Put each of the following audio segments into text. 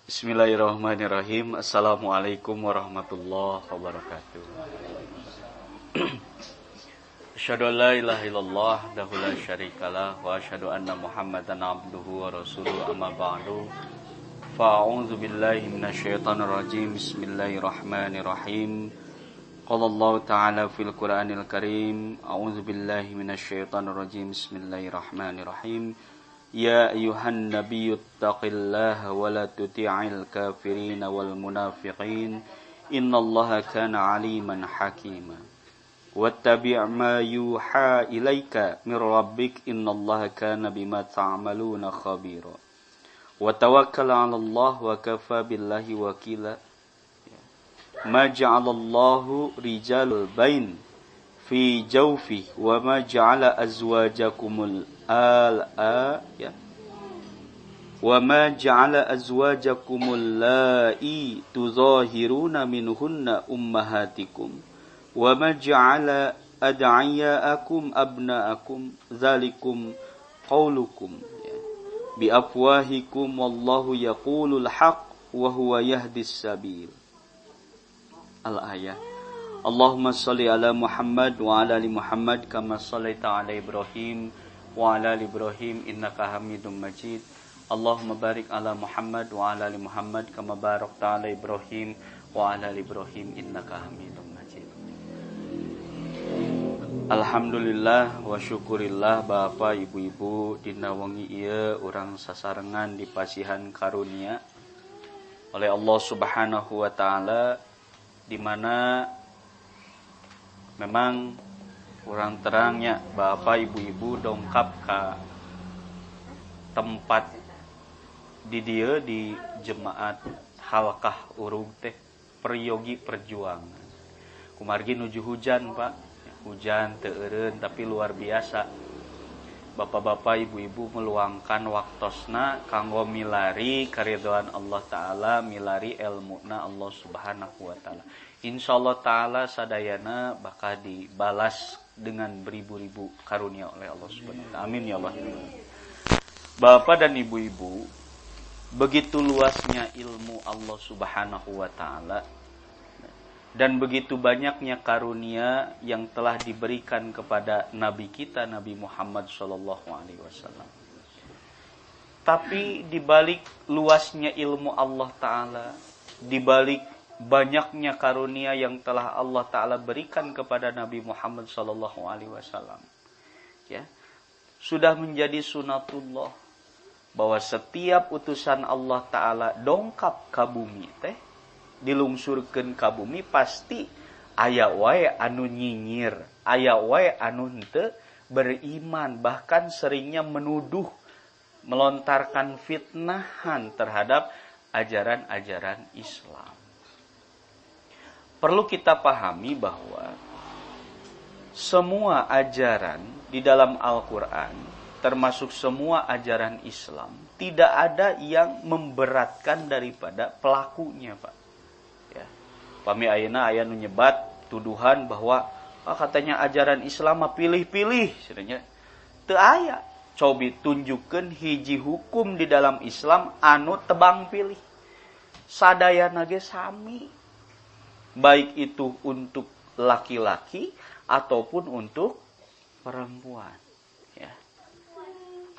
Bismillahirrahmanirrahim. Assalamualaikum warahmatullahi wabarakatuh. Asyhadu an la ilaha illallah wahdahu la syarikalah wa asyhadu anna Muhammadan abduhu wa rasuluhu amma ba'du. Fa'a'udzu billahi minasyaitonir rajim. Bismillahirrahmanirrahim. Qala Allah ta'ala fil Qur'anil Karim. A'udzu billahi minasyaitonir rajim. Bismillahirrahmanirrahim. Ya ayuhan nabiyyu taqillaha wa la tuti'il kafirin wal munafiqin innallaha kana aliman hakima wattabi' ma yuha ilaika mir rabbik innallaha kana bima ta'maluna khabira wa tawakkal 'alallah wa kafa billahi wakila ma ja'alallahu rijalul bain fi jawfi wa ma ja'ala azwajakumul al-ayat wa ma ja'ala azwajakumul la'i tuzahiruna minhunna ummahatikum wa ma ja'ala ad'iyaakum abnaakum dzalikum qaulukum bi afwahikum wallahu yaqulul haqq wa huwa yahdis sabil. Al-ayat. Allahumma shalli ala Muhammad wa ala ali Muhammad kama shallaita ala Ibrahim wa ala ali Ibrahim innaka Hamidum Majid. Allahumma barik ala Muhammad wa ala ali Muhammad kama barakta ala Ibrahim wa ala ali Ibrahim innaka Hamidum Majid. Alhamdulillah wa syukurillah Bapak Ibu-ibu dina wengi ieu urang sasarengan dipasihan karunia oleh Allah Subhanahu wa taala di mana memang kurang terangnya Bapak Ibu-ibu dongkap ke tempat di dia di jemaat halkah urug teh peryogi perjuangan. Kumargi nuju hujan Pak, hujan teu eureun tapi luar biasa. Bapak-bapak ibu-ibu meluangkan waktosna kanggo milari karidhoan Allah Ta'ala, milari ilmuna Allah Subhanahu wa Ta'ala. Insyaallah Ta'ala sadayana bakal dibalas dengan beribu-ribu karunia oleh Allah Subhanahu wa Ta'ala. Amin ya Allah. Bapak dan ibu-ibu, begitu luasnya ilmu Allah Subhanahu wa Ta'ala dan begitu banyaknya karunia yang telah diberikan kepada Nabi kita, Nabi Muhammad SAW. Tapi dibalik luasnya ilmu Allah Ta'ala, dibalik banyaknya karunia yang telah Allah Ta'ala berikan kepada Nabi Muhammad SAW, ya, sudah menjadi sunatullah bahwa setiap utusan Allah Ta'ala dongkap ka bumi teh, dilungsurkeun ka bumi pasti aya wae anu nyinyir, aya wae anu henteu beriman, bahkan seringnya menuduh, melontarkan fitnahan terhadap ajaran-ajaran Islam. Perlu kita pahami bahwa semua ajaran di dalam Al-Qur'an, termasuk semua ajaran Islam, tidak ada yang memberatkan daripada pelakunya, Pak. Pami ayeuna aya nu nyebat tuduhan bahwa katanya ajaran Islam mah pilih-pilih sebenarnya teu aya. Cobi tunjukkeun hiji hukum di dalam Islam anu tebang pilih. Sadayana ge sami. Baik itu untuk laki-laki ataupun untuk perempuan, ya.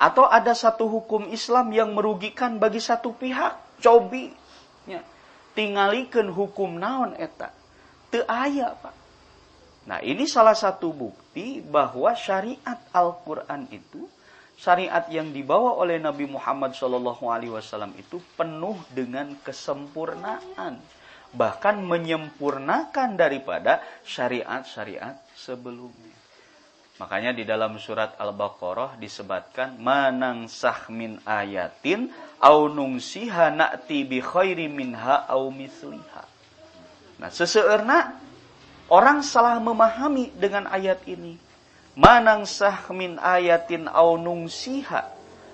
Atau ada satu hukum Islam yang merugikan bagi satu pihak, cobi ya. Tingalikeun hukum naon eta teu aya, Pak. Nah, ini salah satu bukti bahwa syariat Al-Qur'an itu, syariat yang dibawa oleh Nabi Muhammad SAW itu penuh dengan kesempurnaan, bahkan menyempurnakan daripada syariat-syariat sebelumnya. Makanya di dalam surat Al-Baqarah disebutkan manansakh min ayatin au nungsiha na'ti bi khairi minha au misliha. Nah, seseueurna orang salah memahami dengan ayat ini. Manansakh min ayatin au nungsiha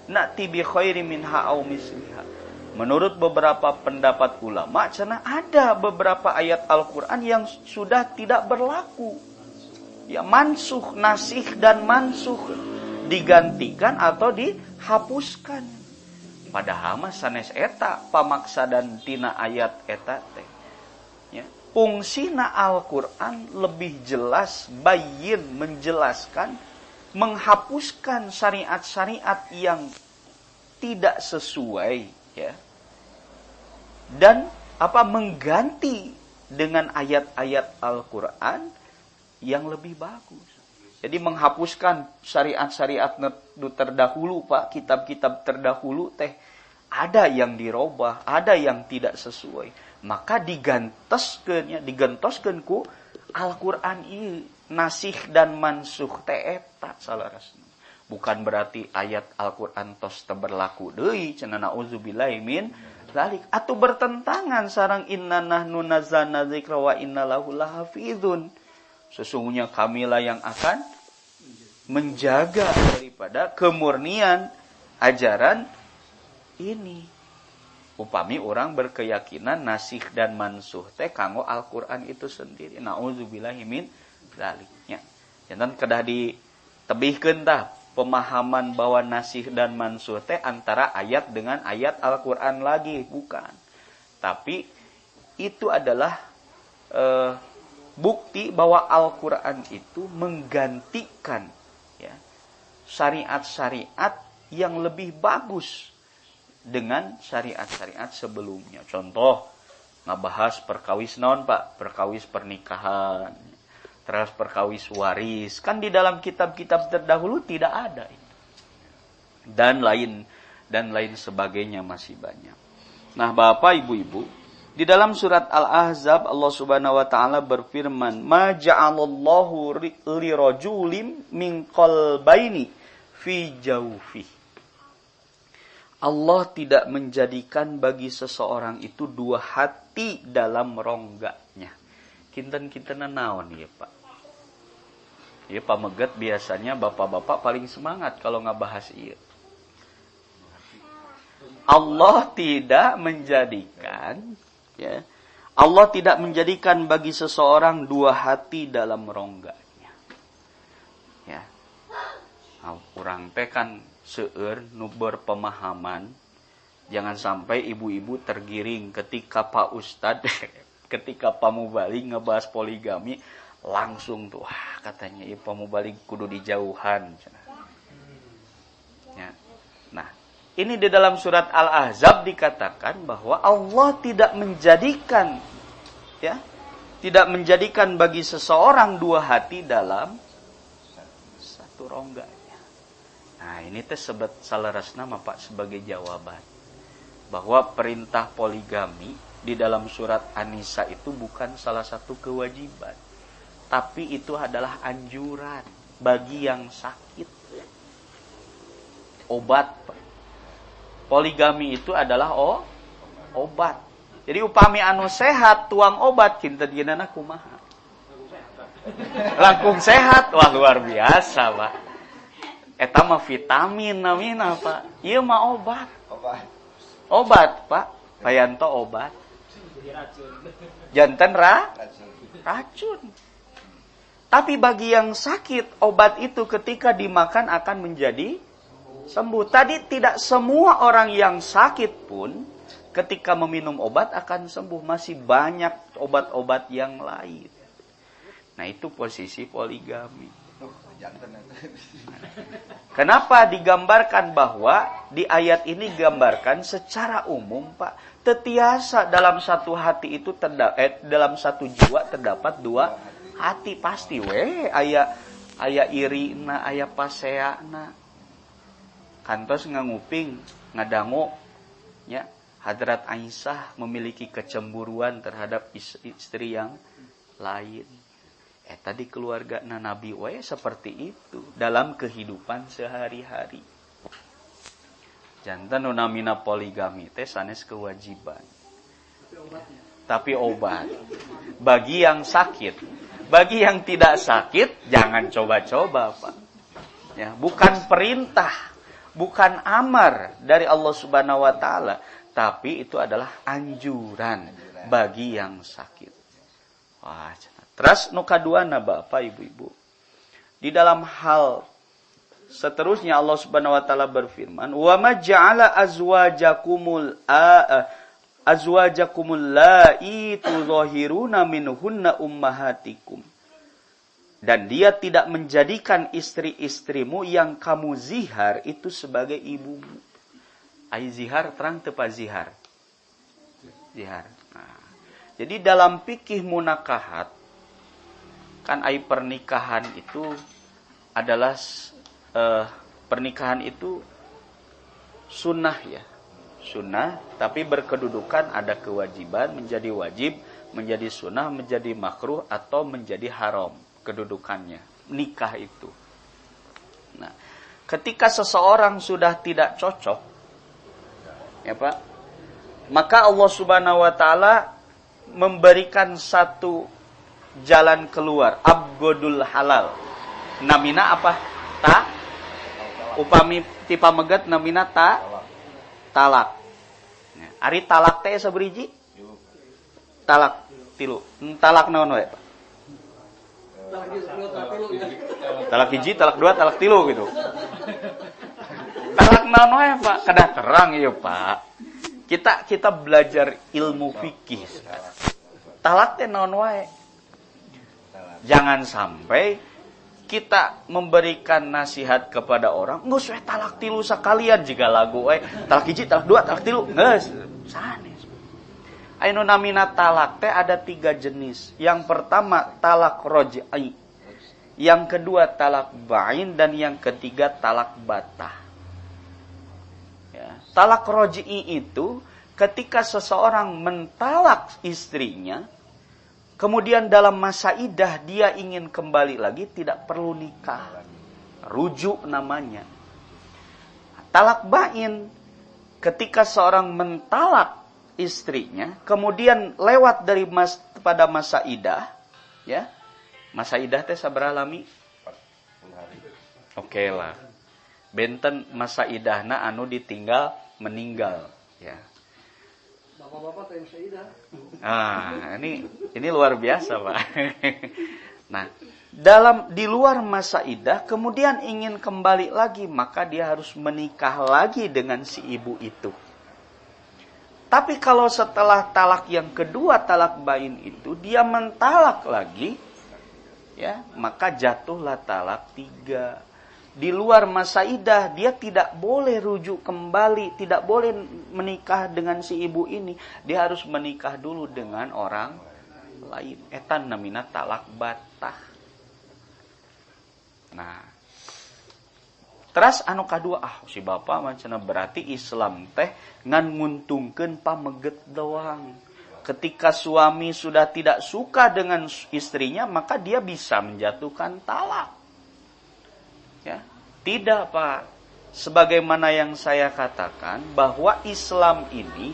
na'ti bi khairi minha au misliha. Menurut beberapa pendapat ulama, cenah ada beberapa ayat Al-Qur'an yang sudah tidak berlaku. Ya, mansuh, nasih dan mansuh digantikan atau dihapuskan. Padahal mah sanes eta pamaksa dan tina ayat eta teh. Ya. Fungsina Al-Qur'an lebih jelas, bayin menjelaskan, menghapuskan syariat-syariat yang tidak sesuai, ya. Dan mengganti dengan ayat-ayat Al-Qur'an yang lebih bagus. Jadi menghapuskan syariat-syariat terdahulu, Pak, kitab-kitab terdahulu teh ada yang dirobah, ada yang tidak sesuai. Maka digentoskeun ku Al-Qur'an ieu nasih dan mansuh teh eta salarasna. Bukan berarti ayat Al-Qur'an tos teu berlaku deui cenah nauzubillahi min dzalik atuh bertentangan sareng inna nahnu nazzalna dzikra wa inna lahu lahafizun. Sesungguhnya kamilah yang akan menjaga daripada kemurnian ajaran ini. Upami orang berkeyakinan nasih dan mansuh teh kanggo Al-Qur'an itu sendiri. Nauzubillahi min dzalik. Nya. Janten kedah ditebihkeun tah pemahaman bahwa nasih dan mansuh teh antara ayat dengan ayat Al-Qur'an lagi, bukan. Tapi itu adalah bukti bahwa Al-Qur'an itu menggantikan, ya, syariat-syariat yang lebih bagus dengan syariat-syariat sebelumnya. Contoh, ngabahas perkawis naon, Pak? Perkawis pernikahan, terus perkawis waris. Kan di dalam kitab-kitab terdahulu tidak ada itu. Dan lain sebagainya masih banyak. Nah, Bapak, Ibu-ibu, di dalam surat Al-Ahzab Allah Subhanahu wa taala berfirman, "Ma ja'alallahu lirajulin min qalbayni fi jawfi." Allah tidak menjadikan bagi seseorang itu dua hati dalam rongganya. Kinten-kinten naon ya, Pak? Ya, Pak Meget biasanya bapak-bapak paling semangat kalau ngabahas ieu. Allah tidak menjadikan, ya, Allah tidak menjadikan bagi seseorang dua hati dalam rongganya. Ya. Nah, urang teh kan seueur nu berpemahaman, jangan sampai ibu-ibu tergiring ketika Pak Ustad, ketika Pak Mubalik ngebahas poligami, langsung tuh, katanya ya Pak Mubalik kudu dijauhan. Ya. Nah, ini di dalam surat Al-Ahzab dikatakan bahwa Allah tidak menjadikan, ya, tidak menjadikan bagi seseorang dua hati dalam satu rongga. Nah, ini teh salarasna Pak sebagai jawaban bahwa perintah poligami di dalam surat An-Nisa itu bukan salah satu kewajiban, tapi itu adalah anjuran bagi yang sakit. Obat, Pak. Poligami itu adalah obat. Jadi upami anu sehat tuang obat kinten-kintenna kumaha? Langkung sehat. Wah, luar biasa, Pak. Eta mah vitamin namina, Pak. Ieu mah obat. Obat, Pak. Payanto obat. Janten racun. Tapi bagi yang sakit, obat itu ketika dimakan akan menjadi sembuh. Tadi tidak semua orang yang sakit pun ketika meminum obat akan sembuh. Masih banyak obat-obat yang lain. Nah, itu posisi poligami. Kenapa digambarkan bahwa di ayat ini digambarkan secara umum, Pak, tetiasa dalam satu hati itu dalam satu jiwa terdapat dua hati pasti aya irina, aya paseana. Kantos nganguping, ngadango nya Hadrat Aisyah memiliki kecemburuan terhadap istri yang lain. Tadi keluarga Nabi wae seperti itu dalam kehidupan sehari-hari. Janten namina poligami teh sanes kewajiban. Tapi obat. Bagi yang sakit, bagi yang tidak sakit jangan coba-coba, Pak. Ya, bukan perintah, bukan amar dari Allah Subhanahu wa taala, tapi itu adalah anjuran bagi yang sakit. Wah, terus nu kaduana Bapak Ibu-ibu. Di dalam hal seterusnya Allah Subhanahu wa taala berfirman, "Wa ma ja'ala azwajakumul la'i tuzahiruna minhunna ummahatikum." Dan dia tidak menjadikan istri-istrimu yang kamu zihar itu sebagai ibumu. Ai zihar terang tepa zihar. Zihar. Nah, jadi dalam fikih munakahat kan ai pernikahan itu adalah pernikahan itu sunnah ya. Sunnah tapi berkedudukan ada kewajiban, menjadi wajib, menjadi sunnah, menjadi makruh atau menjadi haram kedudukannya. Nikah itu. Nah, ketika seseorang sudah tidak cocok ya Pak, maka Allah Subhanahu wa taala memberikan satu jalan keluar, abgodul halal. Namina apa? Upami tipa megat namina talak. Ari talak teh saberiji? Talak tilu. Talak naon we, Pak? Talak hiji, talak dua, talak tilu gitu. Talak naon we, Pak? Kedah terang ya, Pak. Kita belajar ilmu fikih sekarang. Talak teh naon wae? Jangan sampai kita memberikan nasihat kepada orang, geus we talak tilu sakalian jiga lagu we. Talak hiji, talak dua, talak tilu, geus sanes. Anu namina talak teh ada 3 jenis. Yang pertama talak roj'i. Yang kedua talak ba'in dan yang ketiga talak batah. Ya. Talak roj'i itu ketika seseorang mentalak istrinya, kemudian dalam masa iddah dia ingin kembali lagi, tidak perlu nikah. Rujuk namanya. Talak ba'in ketika seorang mentalak istrinya, kemudian lewat dari pada masa iddah, ya. Masa iddah teh sabaraha lami? 40 hari. Oke lah. Benten masa iddahna anu ditinggal meninggal, ya. Bapak-bapak teh masa iddah. Ini luar biasa, Pak. Nah, di luar masa iddah kemudian ingin kembali lagi, maka dia harus menikah lagi dengan si ibu itu. Tapi kalau setelah talak yang kedua, talak bain itu, dia mentalak lagi, ya, maka jatuhlah talak 3. Di luar masa iddah, dia tidak boleh rujuk kembali, tidak boleh menikah dengan si ibu ini. Dia harus menikah dulu dengan orang lain. Etan namina talak batah. Nah, teras anu kadua, si bapak macana berarti Islam teh ngan nguntungkeun pameget doang. Ketika suami sudah tidak suka dengan istrinya, maka dia bisa menjatuhkan talak. Ya, tidak, Pak. Sebagaimana yang saya katakan bahwa Islam ini,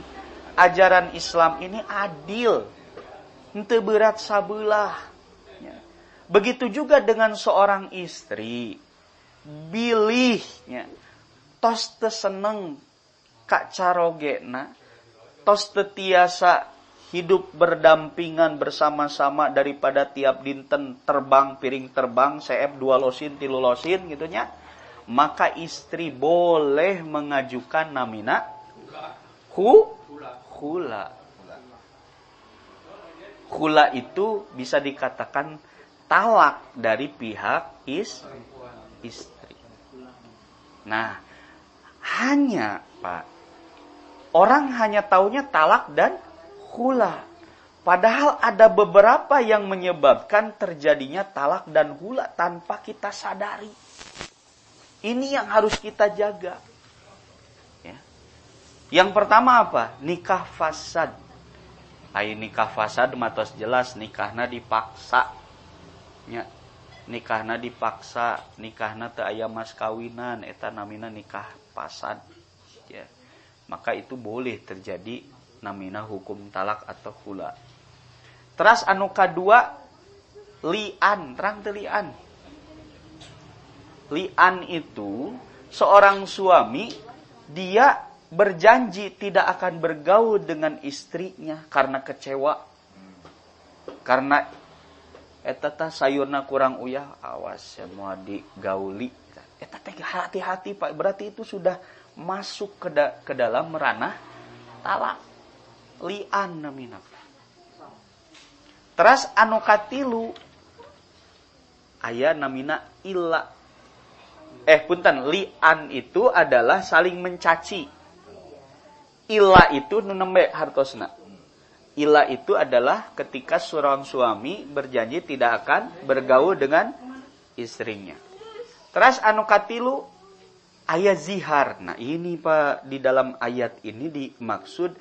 ajaran Islam ini adil, henteu berat sabelah. Ya. Begitu juga dengan seorang istri, bilihnya, tos teu seneng ka carogena, tos teu tiasa hidup berdampingan bersama-sama daripada tiap dinten terbang, piring terbang, seep 2 losin, 3 losin gitunya. Maka istri boleh mengajukan namina khula. Khula itu bisa dikatakan talak dari pihak istri. Nah, Pak, orang hanya taunya talak dan hula. Padahal ada beberapa yang menyebabkan terjadinya talak dan hula tanpa kita sadari. Ini yang harus kita jaga. Ya. Yang pertama apa? Nikah fasad. Nikah fasad matos jelas nikahna dipaksa. Ya. Nikahna dipaksa, nikahna teu aya mas kawinan, eta namina nikah fasad. Ya. Maka itu boleh terjadi namina hukum talak atau hula. Teras anu kadua li'an, terang teu li'an. Li'an itu seorang suami dia berjanji tidak akan bergaul dengan istrinya karena kecewa. Karena eta tah sayurna kurang uyah, awas ya moal digauli. Eta teh hati-hati Pak, berarti itu sudah masuk ke dalam ranah talak. Li'an namina. Teras anu katilu aya namina illa. Punten, li'an itu adalah saling mencaci. Illa itu nu nembe hartosna. Illa itu adalah ketika seorang suami berjanji tidak akan bergaul dengan istrinya. Teras anu katilu aya zihar. Nah, ini Pak, di dalam ayat ini dimaksud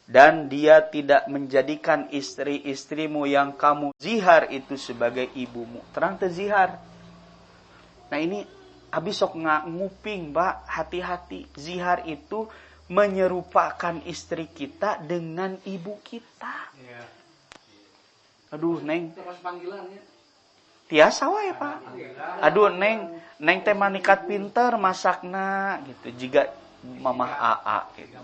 dan dia tidak menjadikan istri-istrimu yang kamu zihar itu sebagai ibumu. Terang teh zihar. Nah, ini abi sok nguping, Pak, hati-hati. Zihar itu menyerupakan istri kita dengan ibu kita. Ya. Aduh, Neng. Terus panggilannya. Tiasa wae, Pak. Aduh, Neng teh manikat pinter masakna gitu. Jiga mamah AA gitu.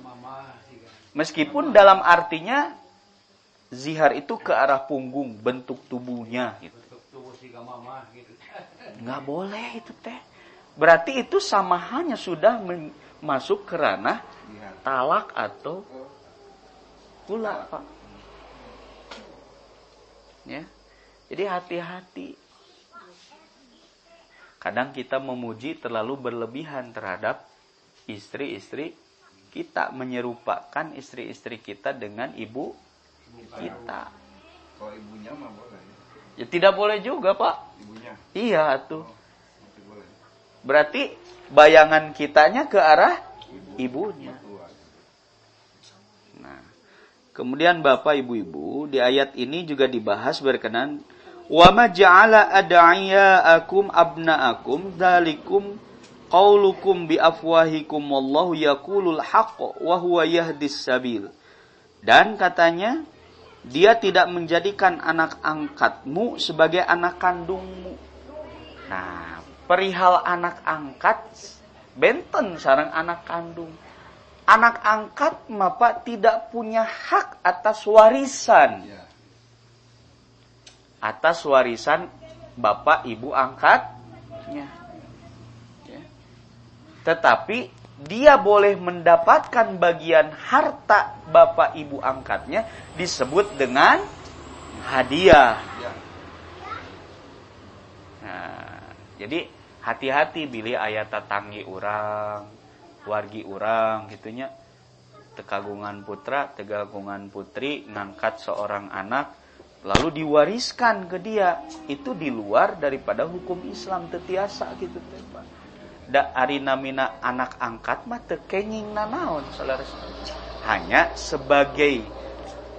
Meskipun dalam artinya zihar itu ke arah punggung, bentuk tubuhnya gitu. Nggak boleh itu teh. Berarti itu samahannya sudah masuk ke ranah talak atau khula, Pak. Ya. Jadi hati-hati. Kadang kita memuji terlalu berlebihan terhadap istri-istri kita, menyerupakan istri-istri kita dengan ibu kita. Kalau ibunya mah boleh. Ya tidak boleh juga, Pak. Ibunya. Iya tuh. Berarti bayangan kitanya ke arah ibunya. Nah, kemudian Bapak Ibu-ibu, di ayat ini juga dibahas berkenan wa ma ja'ala ad'iyaakum abna'akum dzalikum qaulukum bi afwahikum wallahu yaqulul haqq wa huwa yahdis sabil. Dan katanya dia tidak menjadikan anak angkatmu sebagai anak kandungmu. Nah, perihal anak angkat benten sareng anak kandung. Anak angkat Bapak tidak punya hak atas warisan. Atas warisan Bapak Ibu angkatnya. Ya. Tetapi dia boleh mendapatkan bagian harta Bapak Ibu angkatnya disebut dengan hadiah. Nah, jadi hati-hati bilih aya tatanggi urang, wargi urang gitunya, tekagungan putra, tegagungan putri ngangkat seorang anak lalu diwariskan ke dia, itu di luar daripada hukum Islam tetiasa gitu teh, Pak. Da ari namina anak angkat mah teu kenging nanaon saudara. Hanya sebagai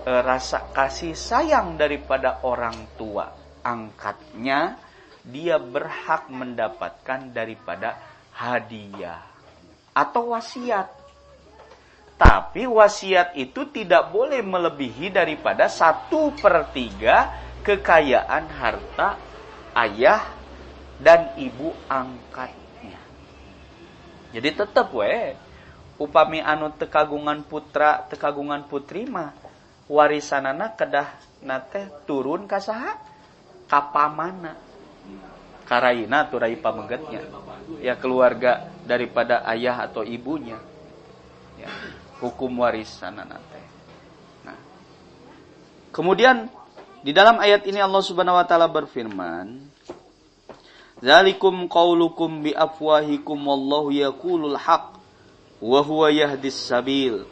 rasa kasih sayang daripada orang tua angkatnya, dia berhak mendapatkan daripada hadiah atau wasiat. Tapi wasiat itu tidak boleh melebihi daripada 1/3 kekayaan harta ayah dan ibu angkatnya. Jadi tetap upami anu tekagungan putra, tekagungan putri mah warisanana kedah nate turun ka saha? Ka pamana. Karaina turai pamenggetnya. Ya keluarga daripada ayah atau ibunya. Ya, hukum warisanana teh. Nah. Kemudian di dalam ayat ini Allah Subhanahu wa taala berfirman, "Dzalikum qaulukum bi afwahikum wallahu yaqulul haqq wa huwa yahdis sabil."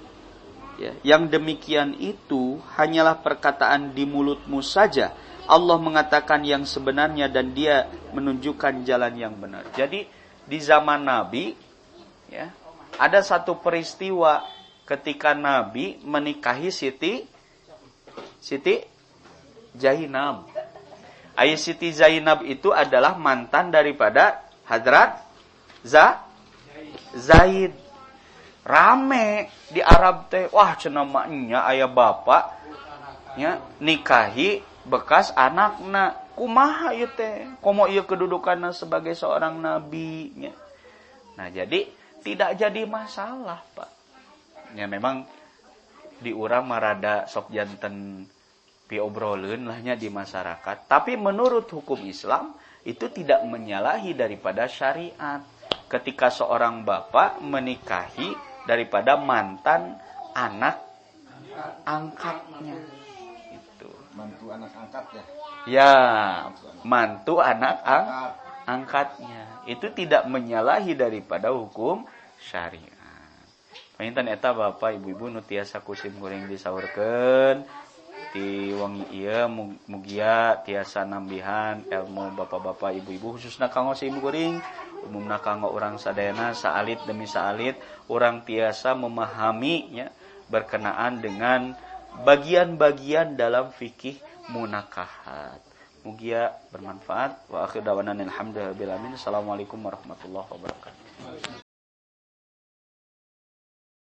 Ya, yang demikian itu hanyalah perkataan di mulutmu saja. Allah mengatakan yang sebenarnya dan dia menunjukkan jalan yang benar. Jadi di zaman Nabi ya, ada satu peristiwa ketika Nabi menikahi Siti Zainab. Siti Zainab itu adalah mantan daripada Hadrat Zaid. Rame di Arab teh, wah cenah nya aya bapak nya nikahi bekas anakna. Kumaha ieu teh? Komo ieu kedudukanna sebagai seorang nabi nya. Nah, jadi tidak jadi masalah, Pak. Ya memang di urang marada sok janten piobroleun lahnya di masyarakat. Tapi menurut hukum Islam itu tidak menyalahi daripada syariat. ketika seorang bapak menikahi daripada mantan anak angkatnya. Itu. Mantu anak angkat ya. Ya, mantu anak angkatnya. Itu tidak menyalahi daripada hukum syariat. Painten eta bapak ibu-ibu nu tiasa kusim goreng disaurkeun ti wangi ieu mugia tiasa nambihan ilmu bapak-bapak ibu-ibu khususna kanggo sim goreng umumna kanggo urang sadayana saalit demi saalit urang tiasa memahaminya berkenaan dengan bagian-bagian dalam fikih munakahat. Mugia bermanfaat. Wa akhir dawanan alhamdulillah. Assalamualaikum warahmatullahi wabarakatuh.